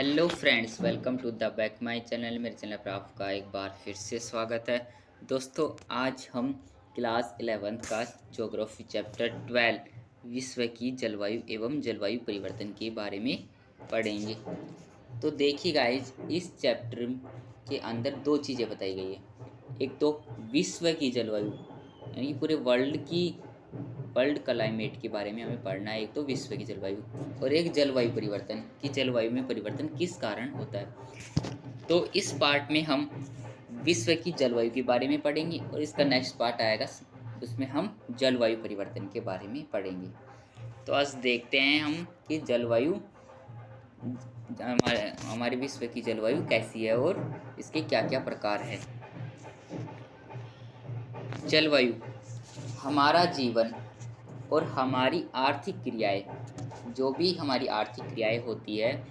Hello friends, welcome to the back my channel. मेरे channel पर आपका एक बार फिर से स्वागत है। दोस्तों, आज हम क्लास 11th का ज्योग्राफी चैप्टर 12 विश्व की जलवायु एवं जलवायु परिवर्तन के बारे में पढ़ेंगे। तो देखिए गाइज, इस चैप्टर के अंदर दो चीज़ें बताई गई है। एक तो विश्व की जलवायु यानी कि पूरे वर्ल्ड क्लाइमेट के बारे में हमें पढ़ना है। एक तो विश्व की जलवायु और एक जलवायु परिवर्तन की जलवायु में परिवर्तन किस कारण होता है। तो इस पार्ट में हम विश्व की जलवायु के बारे में पढ़ेंगे और इसका नेक्स्ट पार्ट आएगा, उसमें हम जलवायु परिवर्तन के बारे में पढ़ेंगे। तो आज देखते हैं हम कि जलवायु हमारे विश्व की जलवायु कैसी है और इसके क्या क्या प्रकार है। जलवायु हमारा जीवन और हमारी आर्थिक क्रियाएं, जो भी हमारी आर्थिक क्रियाएं होती है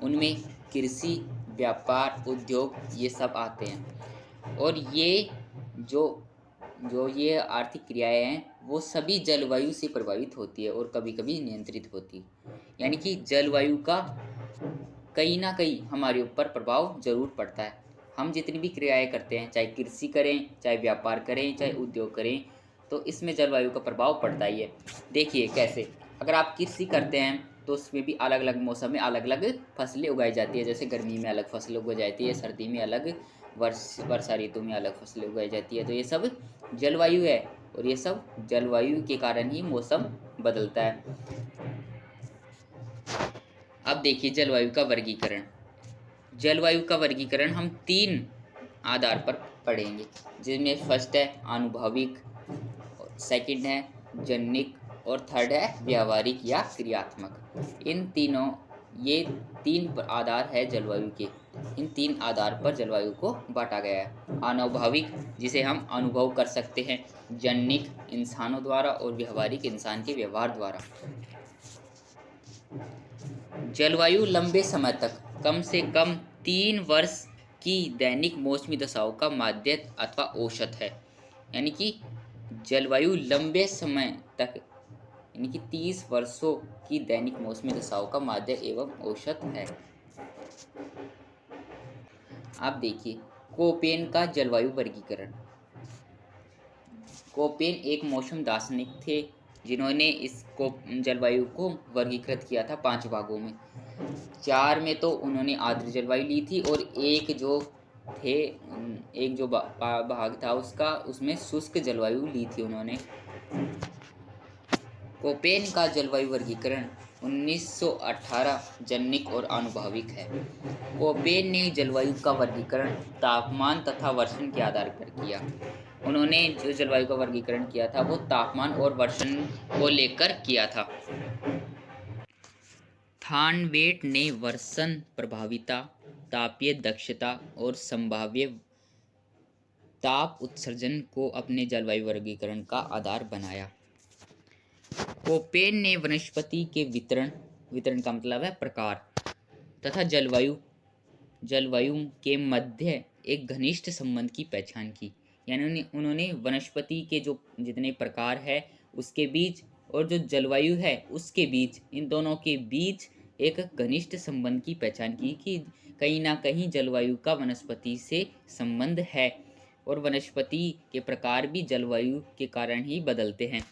उनमें कृषि, व्यापार, उद्योग ये सब आते हैं। और ये जो जो ये आर्थिक क्रियाएं हैं वो सभी जलवायु से प्रभावित होती है और कभी कभी नियंत्रित होती है। यानी कि जलवायु का कहीं ना कहीं हमारे ऊपर प्रभाव जरूर पड़ता है। हम जितनी भी क्रियाएं करते हैं, चाहे कृषि करें, चाहे व्यापार करें, चाहे उद्योग करें, तो इसमें जलवायु का प्रभाव पड़ता ही है। देखिए कैसे, अगर आप कृषि करते हैं तो उसमें भी अलग अलग मौसम में अलग अलग फसलें उगाई जाती है। जैसे गर्मी में अलग फसलें उगाई जाती है, सर्दी में अलग, वर्षा ऋतु में अलग फसलें उगाई जाती है। तो ये सब जलवायु है और ये सब जलवायु के कारण ही मौसम बदलता है। अब देखिए जलवायु का वर्गीकरण। जलवायु का वर्गीकरण हम तीन आधार पर पढ़ेंगे, जिसमें फर्स्ट है आनुभविक, सेकंड है जनिक और थर्ड है व्यावहारिक या क्रियात्मक। इन तीनों, ये तीन आधार है जलवायु के। इन तीन आधार पर जलवायु को बांटा गया है। आनुभविक, जिसे हम अनुभव कर सकते हैं, जनिक इंसानों द्वारा और व्यावहारिक इंसान के व्यवहार द्वारा। जलवायु लंबे समय तक कम से कम 3 वर्ष की दैनिक मौसमी दशाओं का माध्य अथवा औसत है। यानी कि जलवायु लंबे समय तक यानी कि 30 वर्षों की दैनिक मौसमी दशाओं का माध्य एवं औसत है। आप देखिए कोपेन का जलवायु वर्गीकरण। कोपेन एक मौसम दार्शनिक थे जिन्होंने इसको जलवायु को वर्गीकृत किया था 5 भागों में। 4 में तो उन्होंने आर्द्र जलवायु ली थी और एक जो भाग था उसका, उसमें शुष्क जलवायु ली थी उन्होंने। कोपेन का जलवायु वर्गीकरण 1918 जनिक और आनुभविक है। कोपेन ने जलवायु का वर्गीकरण तापमान तथा वर्षण के आधार पर किया। उन्होंने जो जलवायु का वर्गीकरण किया था वो तापमान और वर्षण को लेकर किया था। थानवेट ने वर्षण प्रभाविता, तापीय दक्षता और संभाव्य ताप उत्सर्जन को अपने जलवायु वर्गीकरण का आधार बनाया। कोपेन ने वनस्पति के वितरण का मतलब है प्रकार, तथा जलवायु के मध्य एक घनिष्ठ संबंध की पहचान की। यानी उन्होंने वनस्पति के जो जितने प्रकार है उसके बीच और जो जलवायु है उसके बीच, इन दोनों के बीच एक घनिष्ठ संबंध की पहचान की कि कहीं ना कहीं जलवायु का वनस्पति से संबंध है और वनस्पति के प्रकार भी जलवायु के कारण ही बदलते हैं।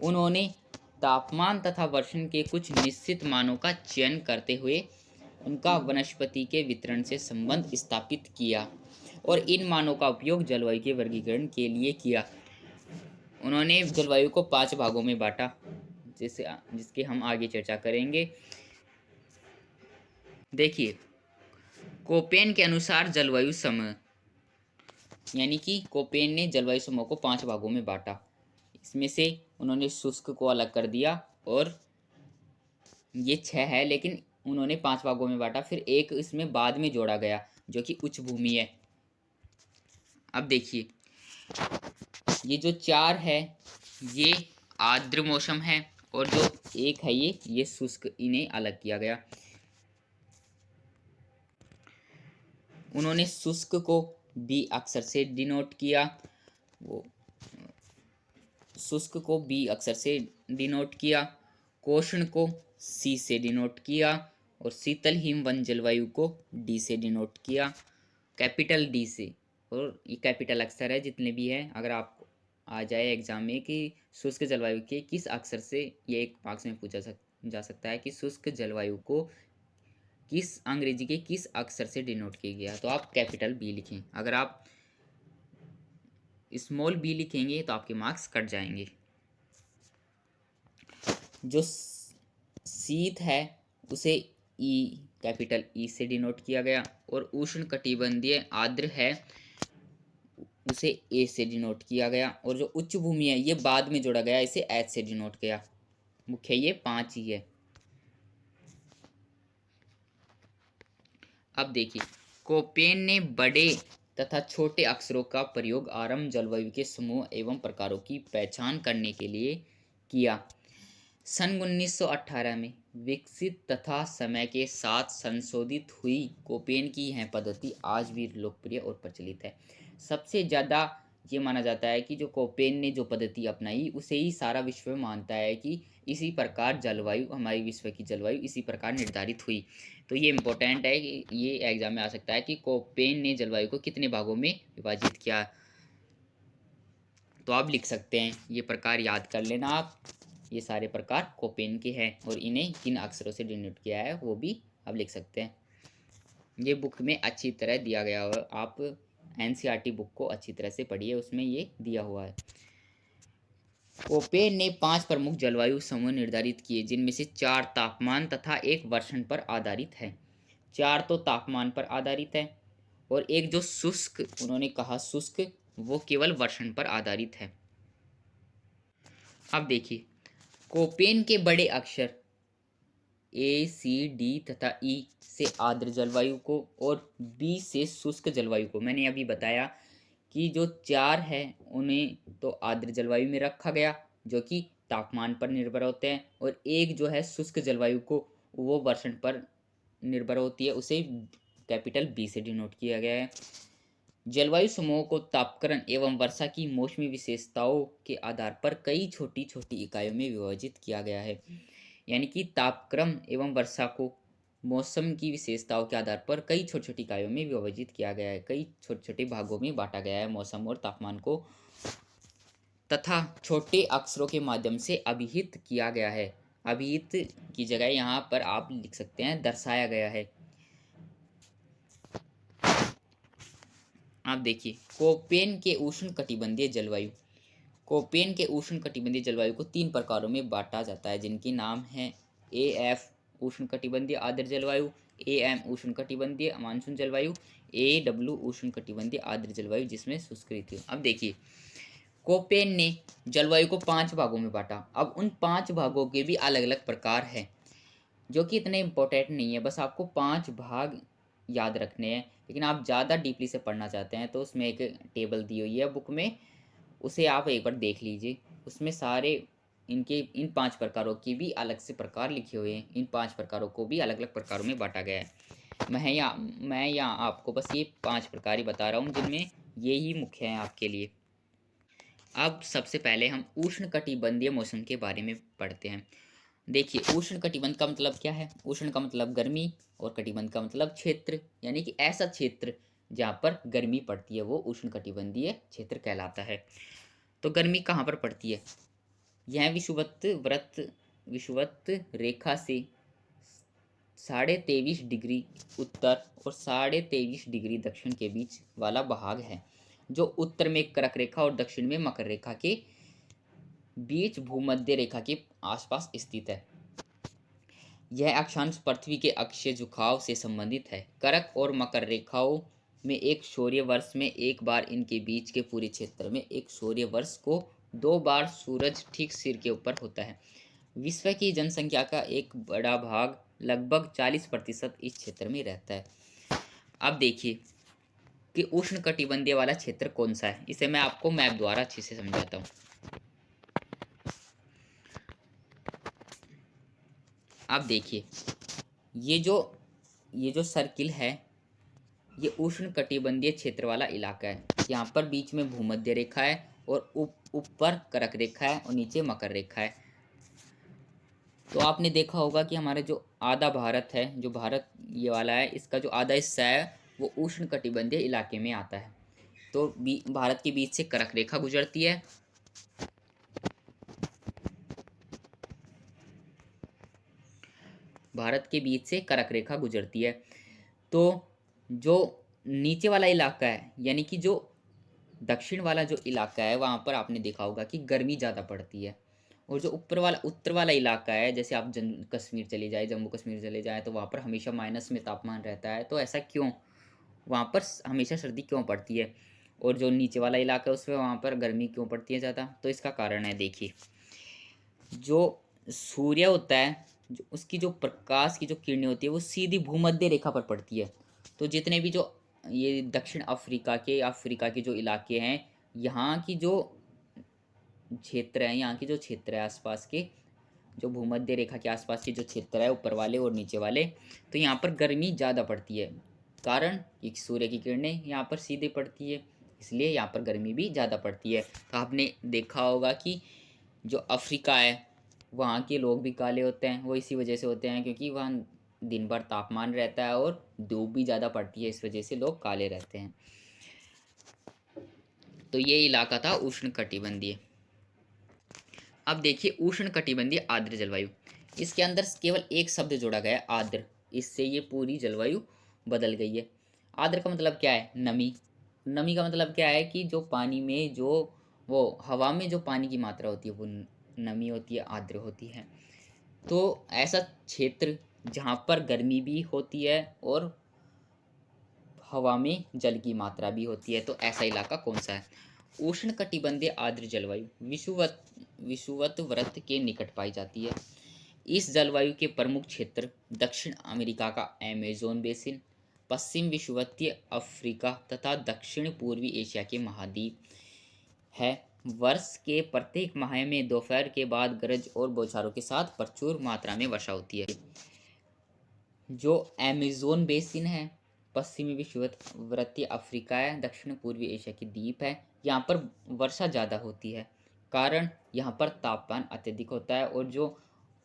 उन्होंने तापमान तथा वर्षण के कुछ निश्चित मानों का चयन करते हुए उनका वनस्पति के वितरण से संबंध स्थापित किया और इन मानों का उपयोग जलवायु के वर्गीकरण के लिए किया। उन्होंने जलवायु को 5 भागों में बांटा, जिसके हम आगे चर्चा करेंगे। देखिए कोपेन के अनुसार जलवायु समूह, यानी कि कोपेन ने जलवायु समूह को 5 भागों में बांटा। इसमें से उन्होंने शुष्क को अलग कर दिया और ये 6 है, लेकिन उन्होंने 5 भागों में बांटा। फिर एक इसमें बाद में जोड़ा गया जो कि उच्च भूमि है। अब देखिए ये जो 4 है ये आर्द्र मौसम है और जो एक है ये शुष्क, इन्हें अलग किया गया। उन्होंने शुष्क को बी अक्षर से डिनोट किया, शुष्क को बी अक्षर से डिनोट किया, कोष्ण को सी से डिनोट किया और शीतल हिमवन जलवायु को डी से डिनोट किया, कैपिटल डी से। और ये कैपिटल अक्षर है जितने भी हैं, अगर आप आ जाए एग्जाम में कि शुष्क जलवायु के किस अक्षर से, ये एक मार्क्स में पूछा जा सकता है कि शुष्क जलवायु को किस अंग्रेजी के किस अक्षर से डिनोट किया गया, तो आप कैपिटल बी लिखें। अगर आप स्मॉल बी लिखेंगे तो आपके मार्क्स कट जाएंगे। जो शीत है उसे ई, कैपिटल ई से डिनोट किया गया, और उष्ण कटिबंधीय आर्द्र है उसे ए से डिनोट किया गया, और जो उच्च भूमि है ये बाद में जोड़ा गया, इसे एच से डिनोट किया। मुख्य ये 5 ही है। अब देखिए, कोपेन ने बड़े तथा छोटे अक्षरों का प्रयोग आरंभ जलवायु के समूह एवं प्रकारों की पहचान करने के लिए किया। सन 1918 में विकसित तथा समय के साथ संशोधित हुई कोपेन की यह पद्धति आज भी लोकप्रिय और प्रचलित है। सबसे ज़्यादा ये माना जाता है कि जो कोपेन ने जो पद्धति अपनाई उसे ही सारा विश्व मानता है कि इसी प्रकार जलवायु, हमारी विश्व की जलवायु इसी प्रकार निर्धारित हुई। तो ये इम्पोर्टेंट है कि ये एग्जाम में आ सकता है कि कोपेन ने जलवायु को कितने भागों में विभाजित किया। तो आप लिख सकते हैं, ये प्रकार याद कर लेना आप, ये सारे प्रकार कोपेन के हैं और इन्हें किन अक्षरों से डिनोट किया है वो भी आप लिख सकते हैं। ये बुक में अच्छी तरह दिया गया हुआ, आप एनसीईआरटी बुक को अच्छी तरह से पढ़िए, उसमें ये दिया हुआ है। कोपेन ने 5 प्रमुख जलवायु समूह निर्धारित किए, जिनमें से 4 तापमान तथा 1 वर्षण पर आधारित है। 4 तो तापमान पर आधारित है, और एक जो शुष्क, उन्होंने कहा शुष्क, वो केवल वर्षण पर आधारित है। अब देखिए, कोपेन के बड़े अक्षर ए, सी, डी तथा ई से आर्द्र जलवायु को और बी से शुष्क जलवायु को, मैंने अभी बताया कि जो 4 है उन्हें तो आर्द्र जलवायु में रखा गया जो कि तापमान पर निर्भर होते हैं, और एक जो है शुष्क जलवायु को, वो वर्षण पर निर्भर होती है, उसे कैपिटल बी से डिनोट किया गया है। जलवायु समूहों को तापक्रम एवं वर्षा की मौसमी विशेषताओं के आधार पर कई छोटी छोटी इकाइयों में विभाजित किया गया है। यानी कि तापक्रम एवं वर्षा को मौसम की विशेषताओं के आधार पर कई छोटी छोटी इकाइयों में विभाजित किया गया है, कई छोटे छोटे भागों में बांटा गया है मौसम और तापमान को, तथा छोटे अक्षरों के माध्यम से अभिहित किया गया है। अभिहित की जगह यहाँ पर आप लिख सकते हैं दर्शाया गया है। आप देखिए, कोपेन के उष्ण कटिबंधीय जलवायु, कोपेन के उष्ण कटिबंधीय जलवायु को 3 प्रकारों में बांटा जाता है, जिनके नाम हैं ए एफ उष्ण कटिबंधीय आर्द्र जलवायु, ए एम उष्ण कटिबंधीय मानसून जलवायु, ए डब्ल्यू उष्ण कटिबंधीय आर्द्र जलवायु जिसमें शुष्क ऋतु। अब देखिए, कोपेन ने जलवायु को 5 भागों में बांटा। अब उन 5 भागों के भी अलग अलग प्रकार हैं जो कि इतने इम्पोर्टेंट नहीं है, बस आपको 5 भाग याद रखने हैं। लेकिन आप ज़्यादा डीपली से पढ़ना चाहते हैं तो उसमें एक टेबल दी हुई है बुक में, उसे आप एक बार देख लीजिए। उसमें सारे इनके इन 5 प्रकारों के भी अलग से प्रकार लिखे हुए हैं। इन 5 प्रकारों को भी अलग अलग प्रकारों में बांटा गया है। मैं यहाँ आपको बस ये 5 प्रकार ही बता रहा हूँ, जिनमें ये ही मुख्य हैं आपके लिए। अब सबसे पहले हम उष्ण कटिबंधीय मौसम के बारे में पढ़ते हैं। देखिए, उष्ण कटिबंध का मतलब क्या है? उष्ण का मतलब गर्मी और कटिबंध का मतलब क्षेत्र, यानी कि ऐसा क्षेत्र जहाँ पर गर्मी पड़ती है वो उष्ण कटिबंधीय क्षेत्र कहलाता है। तो गर्मी कहाँ पर पड़ती है? यह विषुवत रेखा से 23.5 डिग्री उत्तर और 23.5 डिग्री दक्षिण के बीच वाला भाग है, जो उत्तर में कर्क रेखा और दक्षिण में मकर रेखा के बीच भूमध्य रेखा के आसपास स्थित है। यह अक्षांश पृथ्वी के अक्षीय झुकाव से संबंधित है। कर्क और मकर रेखाओं में एक सौर्य वर्ष में एक बार, इनके बीच के पूरे क्षेत्र में एक सौर्य वर्ष को 2 बार सूरज ठीक सिर के ऊपर होता है। विश्व की जनसंख्या का एक बड़ा भाग, लगभग 40% इस क्षेत्र में रहता है। अब देखिए कि उष्ण कटिबंधीय वाला क्षेत्र कौन सा है, इसे मैं आपको मैप द्वारा अच्छे से समझाता हूँ। अब देखिए, ये जो सर्किल है ये उष्ण कटिबंधीय क्षेत्र वाला इलाका है। यहाँ पर बीच में भूमध्य रेखा है और ऊपर कर्क रेखा है और नीचे मकर रेखा है। तो आपने देखा होगा कि हमारा जो आधा भारत है, जो भारत ये वाला है, इसका जो आधा हिस्सा है वो उष्णकटिबंधीय इलाके में आता है। तो भारत के बीच से कर्क रेखा गुजरती है। भारत के बीच से कर्क रेखा गुजरती है। तो जो नीचे वाला इलाका है, यानी कि जो दक्षिण वाला जो इलाका है, वहाँ पर आपने देखा होगा कि गर्मी ज़्यादा पड़ती है। और जो ऊपर वाला उत्तर वाला इलाका है, जैसे आप कश्मीर चले जाए, जम्मू कश्मीर चले जाए, तो वहाँ पर हमेशा माइनस में तापमान रहता है। तो ऐसा क्यों, वहाँ पर हमेशा सर्दी क्यों पड़ती है? और जो नीचे वाला इलाका है उसमें वहाँ पर गर्मी क्यों पड़ती है ज़्यादा? तो इसका कारण है, देखिए, जो सूर्य होता है, जो उसकी जो प्रकाश की जो किरणें होती है वो सीधी भूमध्य रेखा पर पड़ती है। तो जितने भी जो ये दक्षिण अफ्रीका के जो इलाके हैं, यहाँ की जो क्षेत्र हैं, यहाँ के जो क्षेत्र है आसपास के, जो भूमध्य रेखा के आसपास के जो क्षेत्र है, ऊपर वाले और नीचे वाले, तो यहाँ पर गर्मी ज़्यादा पड़ती है। कारण कि सूर्य की किरणें यहाँ पर सीधे पड़ती है, इसलिए यहाँ पर गर्मी भी ज़्यादा पड़ती है। तो आपने देखा होगा कि जो अफ्रीका है, वहाँ के लोग भी काले होते हैं। वो इसी वजह से होते हैं क्योंकि वहाँ दिन भर तापमान रहता है और धूप भी ज़्यादा पड़ती है, इस वजह से लोग काले रहते हैं। तो ये इलाका था उष्णकटिबंधीय। अब देखिए उष्णकटिबंधीय आर्द्र जलवायु, इसके अंदर केवल एक शब्द जोड़ा गया है, आर्द्र। इससे ये पूरी जलवायु बदल गई है। आर्द्र का मतलब क्या है? नमी। नमी का मतलब क्या है कि जो पानी में जो वो हवा में जो पानी की मात्रा होती है वो नमी होती है, आर्द्र होती है। तो ऐसा क्षेत्र जहाँ पर गर्मी भी होती है और हवा में जल की मात्रा भी होती है, तो ऐसा इलाका कौन सा है? उष्णकटिबंधीय आर्द्र जलवायु विषुवत वृत्त के निकट पाई जाती है। इस जलवायु के प्रमुख क्षेत्र दक्षिण अमेरिका का अमेज़न बेसिन, पश्चिम विषुवतीय अफ्रीका तथा दक्षिण पूर्वी एशिया के महाद्वीप है। वर्ष के प्रत्येक माह में दोपहर के बाद गरज और बौछारों के साथ प्रचुर मात्रा में वर्षा होती है। जो अमेज़न बेसिन है, पश्चिमी विषुवतीय अफ्रीका है, दक्षिण पूर्वी एशिया की द्वीप है, यहाँ पर वर्षा ज़्यादा होती है। कारण यहाँ पर तापमान अत्यधिक होता है और जो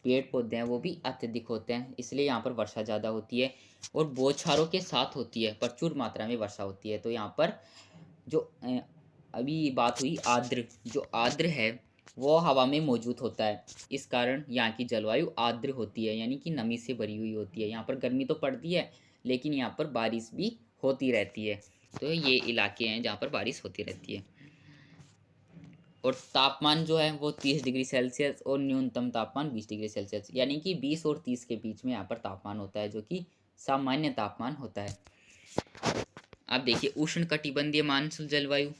पेड़ पौधे हैं वो भी अत्यधिक होते हैं, इसलिए यहाँ पर वर्षा ज़्यादा होती है और बौछारों के साथ होती है, प्रचुर मात्रा में वर्षा होती है। तो यहाँ पर जो अभी बात हुई आर्द्र, जो आर्द्र है वो हवा में मौजूद होता है। इस कारण यहाँ की जलवायु आर्द्र होती है, यानी कि नमी से भरी हुई होती है। यहाँ पर गर्मी तो पड़ती है लेकिन यहाँ पर बारिश भी होती रहती है। तो ये इलाके हैं जहाँ पर बारिश होती रहती है। और तापमान जो है वो 30 डिग्री सेल्सियस और न्यूनतम तापमान 20 डिग्री सेल्सियस, यानी कि 20 और 30 के बीच में यहाँ पर तापमान होता है, जो कि सामान्य तापमान होता है। अब देखिए उष्णकटिबंधीय मानसून जलवायु।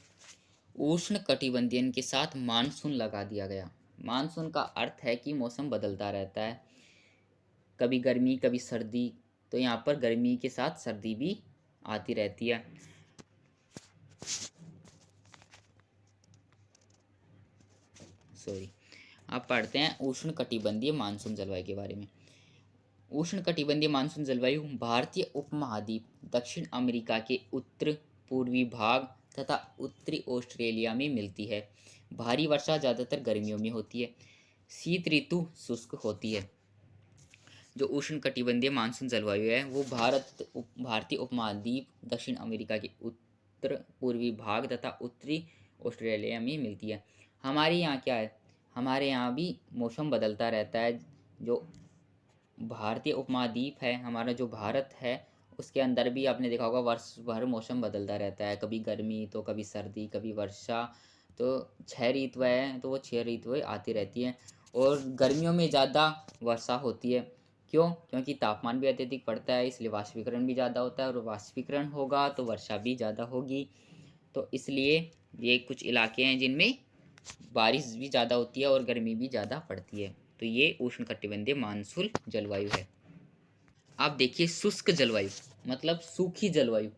उष्ण कटिबंधीय के साथ मानसून लगा दिया गया। मानसून का अर्थ है कि मौसम बदलता रहता है, कभी गर्मी कभी सर्दी। तो यहाँ पर गर्मी के साथ सर्दी भी आती रहती है। सॉरी, आप पढ़ते हैं उष्ण कटिबंधीय मानसून जलवायु के बारे में। उष्ण कटिबंधीय मानसून जलवायु भारतीय उपमहाद्वीप, दक्षिण अमेरिका के उत्तर पूर्वी भाग तथा उत्तरी ऑस्ट्रेलिया में मिलती है। भारी वर्षा ज़्यादातर गर्मियों में होती है। शीत ऋतु शुष्क होती है। जो उष्ण कटिबंधीय मानसून जलवायु है वो भारतीय उपमहाद्वीप, दक्षिण अमेरिका के उत्तर पूर्वी भाग तथा उत्तरी ऑस्ट्रेलिया में मिलती है। हमारे यहाँ क्या है, हमारे यहाँ भी मौसम बदलता रहता है। जो भारतीय उपमहाद्वीप है, हमारा जो भारत है, उसके अंदर भी आपने देखा होगा वर्ष भर मौसम बदलता रहता है, कभी गर्मी तो कभी सर्दी कभी वर्षा। तो 6 ऋतुएं हैं, तो वो 6 ऋतुएं आती रहती हैं। और गर्मियों में ज़्यादा वर्षा होती है। क्यों? क्योंकि तापमान भी अत्यधिक बढ़ता है, इसलिए वाष्पीकरण भी ज़्यादा होता है, और वाष्पीकरण होगा तो वर्षा भी ज़्यादा होगी। तो इसलिए ये कुछ इलाके हैं जिनमें बारिश भी ज़्यादा होती है और गर्मी भी ज़्यादा पड़ती है। तो ये उष्णकटिबंधीय मानसून जलवायु है। आप देखिए शुष्क जलवायु, मतलब सूखी जलवायु,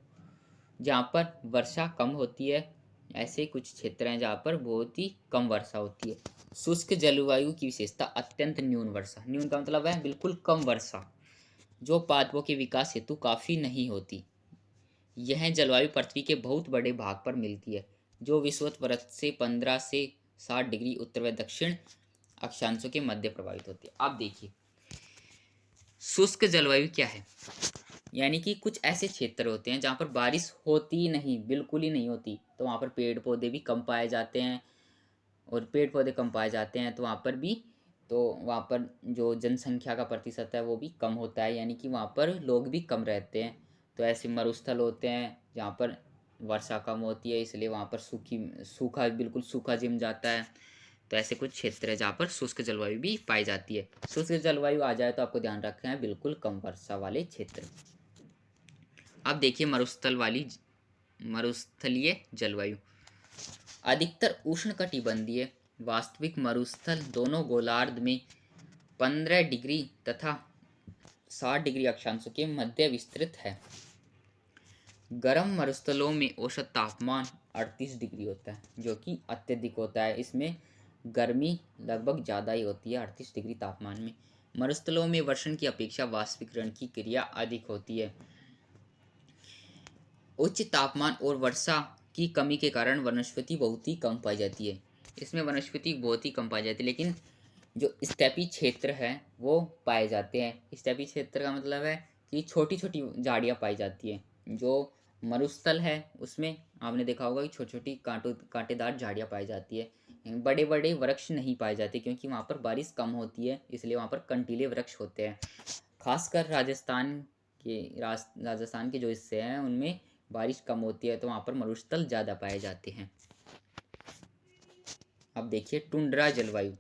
जहाँ पर वर्षा कम होती है। ऐसे कुछ क्षेत्र हैं जहाँ पर बहुत ही कम वर्षा होती है। शुष्क जलवायु की विशेषता अत्यंत न्यून वर्षा। न्यून का मतलब है बिल्कुल कम वर्षा, जो पादपों के विकास हेतु काफ़ी नहीं होती। यह जलवायु पृथ्वी के बहुत बड़े भाग पर मिलती है, जो विषुवत वृत्त से 15 से 60 डिग्री उत्तर व दक्षिण अक्षांशों के मध्य प्रभावित होती है। अब देखिए शुष्क जलवायु क्या है, यानी कि कुछ ऐसे क्षेत्र होते हैं जहाँ पर बारिश होती ही नहीं, बिल्कुल ही नहीं होती, तो वहाँ पर पेड़ पौधे भी कम पाए जाते हैं, और पेड़ पौधे कम पाए जाते हैं तो वहाँ पर जो जनसंख्या का प्रतिशत है वो भी कम होता है, यानी कि वहाँ पर लोग भी कम रहते हैं। तो ऐसे मरुस्थल होते हैं जहाँ पर वर्षा कम होती है, इसलिए वहाँ पर सूखा बिल्कुल सूखा जम जाता है। तो ऐसे कुछ क्षेत्र है जहाँ पर शुष्क जलवायु भी पाई जाती है। शुष्क जलवायु आ जाए तो आपको ध्यान रखना है बिल्कुल कम वर्षा वाले क्षेत्र। अब देखिए मरुस्थलीय जलवायु। अधिकतर उष्णकटिबंधीय वास्तविक मरुस्थल दोनों गोलार्ध में 15 डिग्री तथा 60 डिग्री अक्षांशों के मध्य विस्तृत है। गर्म मरुस्थलों में औसत तापमान 38 डिग्री होता है, जो कि अत्यधिक होता है। इसमें गर्मी लगभग ज़्यादा ही होती है 38 डिग्री तापमान में। मरुस्थलों में वर्षण की अपेक्षा वाष्पीकरण की क्रिया अधिक होती है। उच्च तापमान और वर्षा की कमी के कारण वनस्पति बहुत ही कम पाई जाती है। इसमें वनस्पति बहुत ही कम पाई जाती है, लेकिन जो स्टेपी क्षेत्र है वो पाए जाते हैं। स्टेपी क्षेत्र का मतलब है कि छोटी छोटी झाड़ियाँ पाई जाती हैं। जो मरुस्थल है उसमें आपने देखा होगा कि छोटी छोटी कांटेदार झाड़ियाँ पाई जाती है। बड़े बड़े वृक्ष नहीं पाए जाते क्योंकि वहाँ पर बारिश कम होती है, इसलिए वहाँ पर कंटीले वृक्ष होते हैं। खासकर राजस्थान के जो हिस्से हैं उनमें बारिश कम होती है, तो वहाँ पर मरुस्थल ज़्यादा पाए जाते हैं। अब देखिए टुंड्रा जलवायु।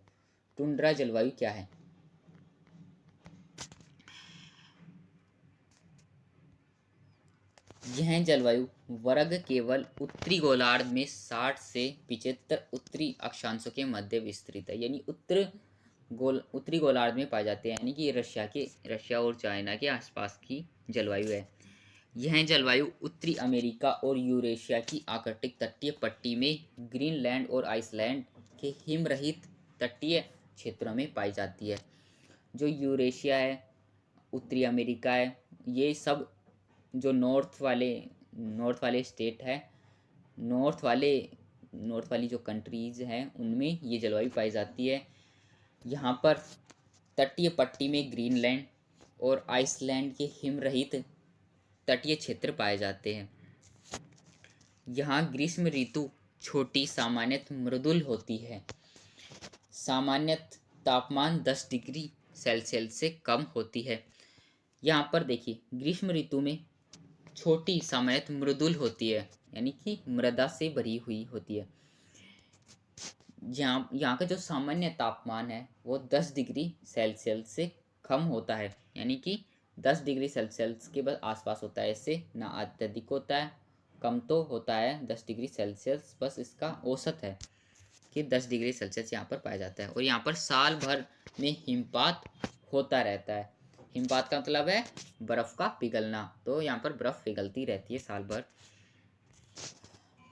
टुंड्रा जलवायु क्या है? यह जलवायु वर्ग केवल उत्तरी गोलार्ध में 60 से 75 उत्तरी अक्षांशों के मध्य विस्तृत है, यानी उत्तरी गोलार्ध में पाए जाते हैं, यानी कि रशिया और चाइना के आसपास की जलवायु है। यह जलवायु उत्तरी अमेरिका और यूरेशिया की आर्कटिक तटीय पट्टी में ग्रीनलैंड और आइसलैंड के हिमरहित तटीय क्षेत्रों में पाई जाती है। जो यूरेशिया है, उत्तरी अमेरिका है, ये सब जो नॉर्थ वाले स्टेट है, नॉर्थ वाली जो कंट्रीज़ हैं उनमें ये जलवायु पाई जाती है। यहाँ पर तटीय पट्टी में ग्रीनलैंड और आइसलैंड के हिमरहित तटीय क्षेत्र पाए जाते हैं। यहाँ ग्रीष्म ऋतु छोटी सामान्यतः मृदुल होती है। सामान्यतः तापमान 10 डिग्री सेल्सियस से कम होती है। यहाँ पर देखिए ग्रीष्म ऋतु में छोटी सामान्यतः मृदुल होती है, यानी कि मृदा से भरी हुई होती है। यहाँ का जो सामान्य तापमान है वो 10 डिग्री सेल्सियस से कम होता है, यानी कि 10 डिग्री सेल्सियस के बस आसपास होता है। इससे ना अत्यधिक होता है, कम तो होता है 10 डिग्री सेल्सियस, बस इसका औसत है कि 10 डिग्री सेल्सियस यहाँ पर पाया जाता है। और यहाँ पर साल भर में हिमपात होता रहता है। हिमपात का मतलब है बर्फ़ का पिघलना, तो यहाँ पर बर्फ़ पिघलती रहती है साल भर।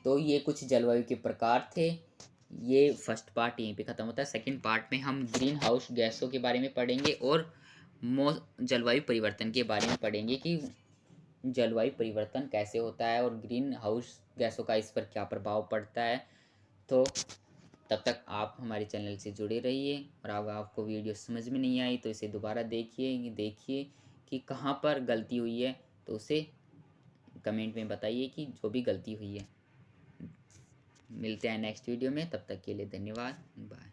तो ये कुछ जलवायु के प्रकार थे। ये फर्स्ट पार्ट यहीं पे ख़त्म होता है। सेकंड पार्ट में हम ग्रीन हाउस गैसों के बारे में पढ़ेंगे और जलवायु परिवर्तन के बारे में पढ़ेंगे कि जलवायु परिवर्तन कैसे होता है और ग्रीन हाउस गैसों का इस पर क्या प्रभाव पड़ता है। तो तब तक आप हमारे चैनल से जुड़े रहिए, और अगर आपको वीडियो समझ में नहीं आई तो इसे दोबारा देखिए कि कहाँ पर गलती हुई है, तो उसे कमेंट में बताइए कि जो भी गलती हुई है। मिलते हैं नेक्स्ट वीडियो में, तब तक के लिए धन्यवाद, बाय।